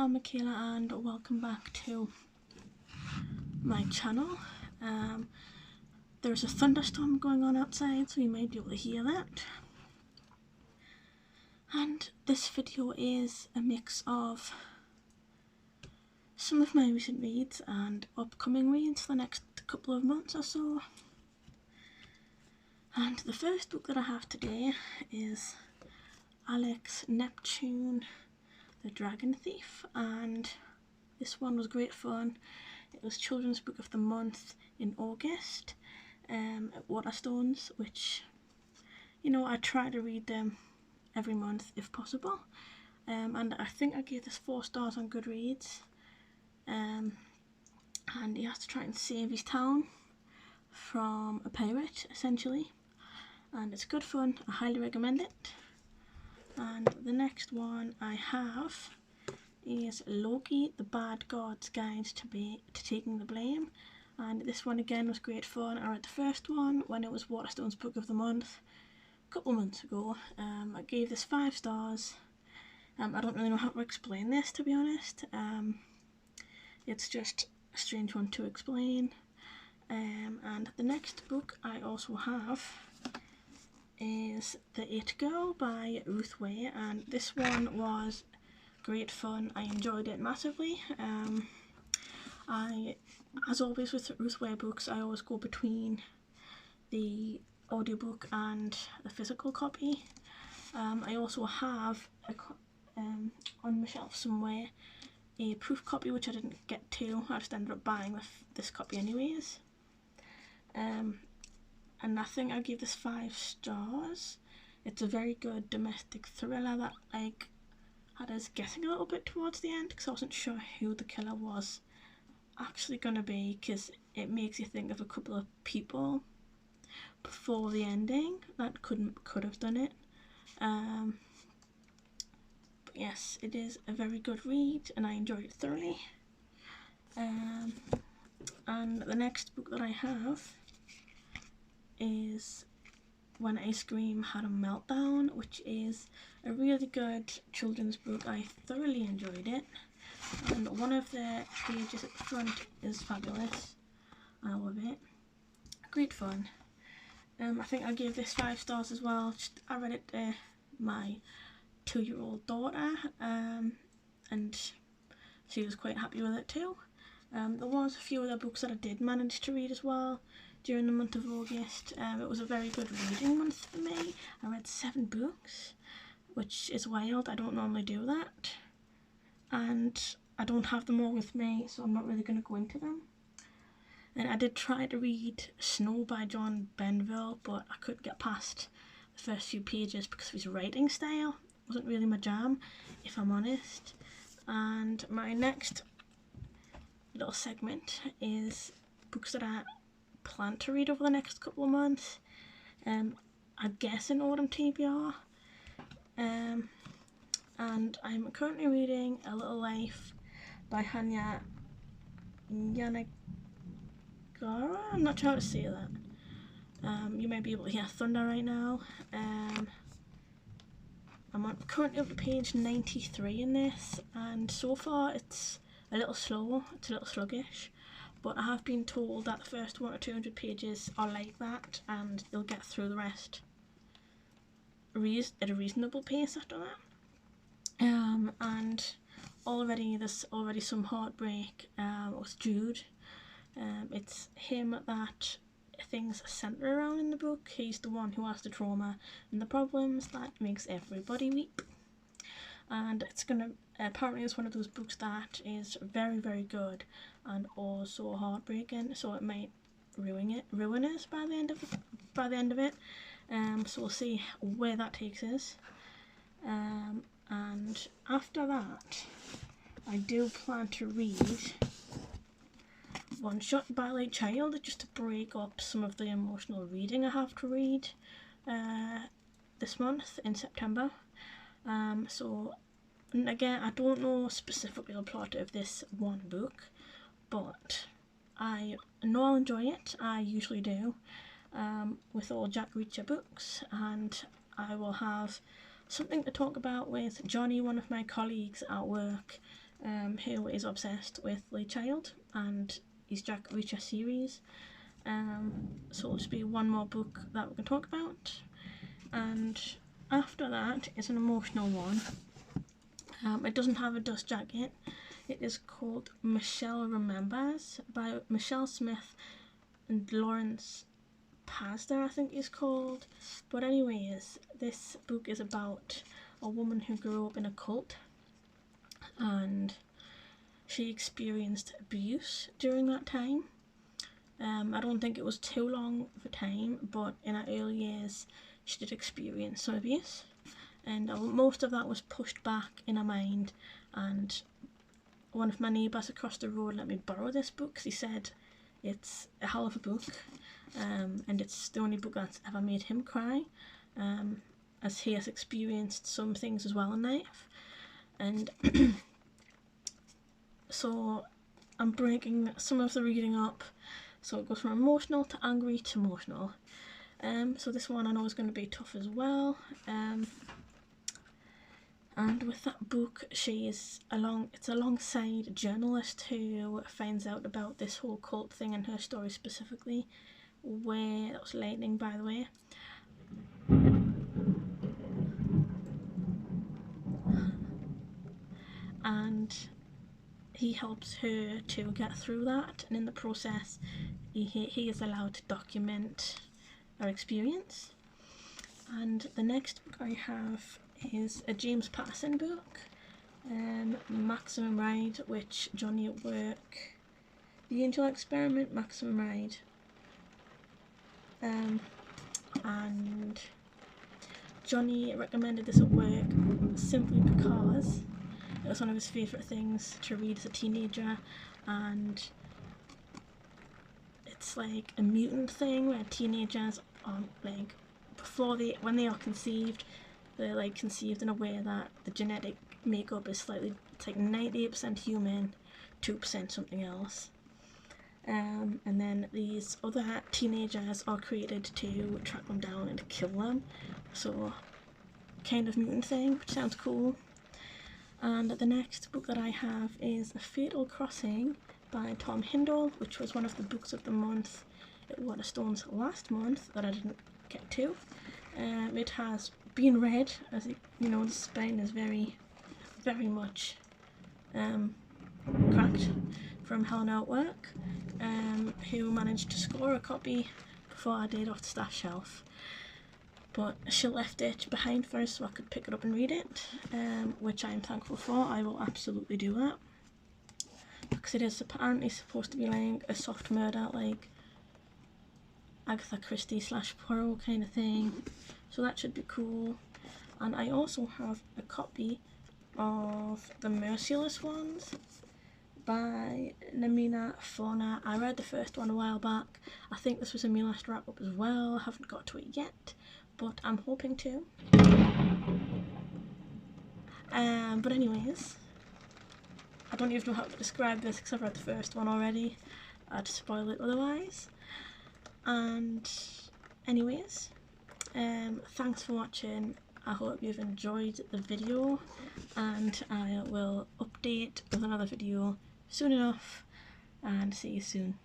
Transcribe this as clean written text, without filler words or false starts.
I'm Michaela and welcome back to my channel. There's a thunderstorm going on outside, so you may be able to hear that. And this video is a mix of some of my recent reads and upcoming reads for the next couple of months or so. And the first book that I have today is Alex Neptune, The Dragon Thief, and this one was great fun. It was Children's Book of the Month in August at Waterstones, which, you know, I try to read them every month if possible. And I think I gave this 4 stars on Goodreads. And he has to try and save his town from a pirate, essentially. And it's good fun. I highly recommend it. And the next one I have is Loki, the Bad God's Guide to Taking the Blame. And this one again was great fun. I read the first one when it was Waterstone's Book of the Month a couple of months ago. I gave this 5 stars. I don't really know how to explain this, to be honest. It's just a strange one to explain. And the next book I also have is The It Girl by Ruth Way, and this one was great fun. I enjoyed it massively. As always with Ruth Way books, I always go between the audiobook and the physical copy. I also have on my shelf somewhere a proof copy which I didn't get to. I just ended up buying this copy anyways. And I think I'll give this 5 stars. It's a very good domestic thriller that had us guessing a little bit towards the end because I wasn't sure who the killer was actually going to be, because it makes you think of a couple of people before the ending that could have done it. But yes, it is a very good read and I enjoyed it thoroughly. And the next book that I have is When Ice Cream Had a Meltdown, which is a really good children's book. I thoroughly enjoyed it, and one of the pages at the front is fabulous. I love it. Great fun. I think I gave this 5 stars as well. I read it to my 2-year-old daughter, and she was quite happy with it too. There was a few other books that I did manage to read as well during the month of August. It was a very good reading month for me. I read 7 books, which is wild. I don't normally do that, and I don't have them all with me, so I'm not really going to go into them. And I did try to read Snow by John Benville, but I couldn't get past the first few pages because of his writing style. It wasn't really my jam, if I'm honest. And my next little segment is books that I plan to read over the next couple of months. I guess in autumn TBR. And I'm currently reading A Little Life by Hanya Yanagara. I'm not sure how to say that. You may be able to hear thunder right now. I'm currently up to page 93 in this, and so far it's a little slow, it's a little sluggish, but I have been told that the first 100 or 200 pages are like that and you'll get through the rest at a reasonable pace after that. And there's already some heartbreak with Jude. It's him that things centre around in the book. He's the one who has the trauma and the problems that makes everybody weep. And apparently it's one of those books that is very, very good and also heartbreaking, so it might ruin us by the end of it. So we'll see where that takes us. And after that, I do plan to read One Shot by Late Child, just to break up some of the emotional reading I have to read this month in September. So, and again, I don't know specifically the plot of this one book, but I know I'll enjoy it. I usually do with all Jack Reacher books, and I will have something to talk about with Johnny, one of my colleagues at work, who is obsessed with Lee Child and his Jack Reacher series. So it'll just be one more book that we can talk about, and after that is an emotional one. It doesn't have a dust jacket. It is called Michelle Remembers by Michelle Smith and Lawrence Pastor, I think it's called. But anyways, this book is about a woman who grew up in a cult, and she experienced abuse during that time. I don't think it was too long of a time, but in her early years she did experience some abuse, and most of that was pushed back in her mind. And one of my neighbours across the road let me borrow this book because he said it's a hell of a book, and it's the only book that's ever made him cry, as he has experienced some things as well in life. And so I'm breaking some of the reading up, so it goes from emotional to angry to emotional. So this one I know is going to be tough as well. And with that book, it's alongside a journalist who finds out about this whole cult thing and her story specifically, where, that was lightning by the way. And he helps her to get through that, and in the process he is allowed to document her experience. And the next book I have is a James Patterson book, Maximum Ride, which Johnny at work, The Angel Experiment, Maximum Ride, and Johnny recommended this at work simply because it was one of his favourite things to read as a teenager, and it's like a mutant thing where teenagers are like, when they are conceived, they're like conceived in a way that the genetic makeup is it's like 98% human, 2% something else. And then these other teenagers are created to track them down and kill them. So kind of mutant thing, which sounds cool. And the next book that I have is A Fatal Crossing by Tom Hindle, which was one of the books of the month at Waterstones last month that I didn't get to. It has been read, as you know, the spine is very, very much cracked, from Helena at work, who managed to score a copy before I did off the staff shelf. But she left it behind first so I could pick it up and read it, which I am thankful for. I will absolutely do that, because it is apparently supposed to be like a soft murder, like Agatha Christie / Poirot kind of thing, so that should be cool. And I also have a copy of The Merciless Ones by Namina Fauna. I read the first one a while back. I think this was in my last wrap up as well. I haven't got to it yet, but I'm hoping to. But anyways, I don't even know how to describe this because I've read the first one already. I'd spoil it otherwise. And anyways, thanks for watching. I hope you've enjoyed the video, and I will update with another video soon enough, and see you soon.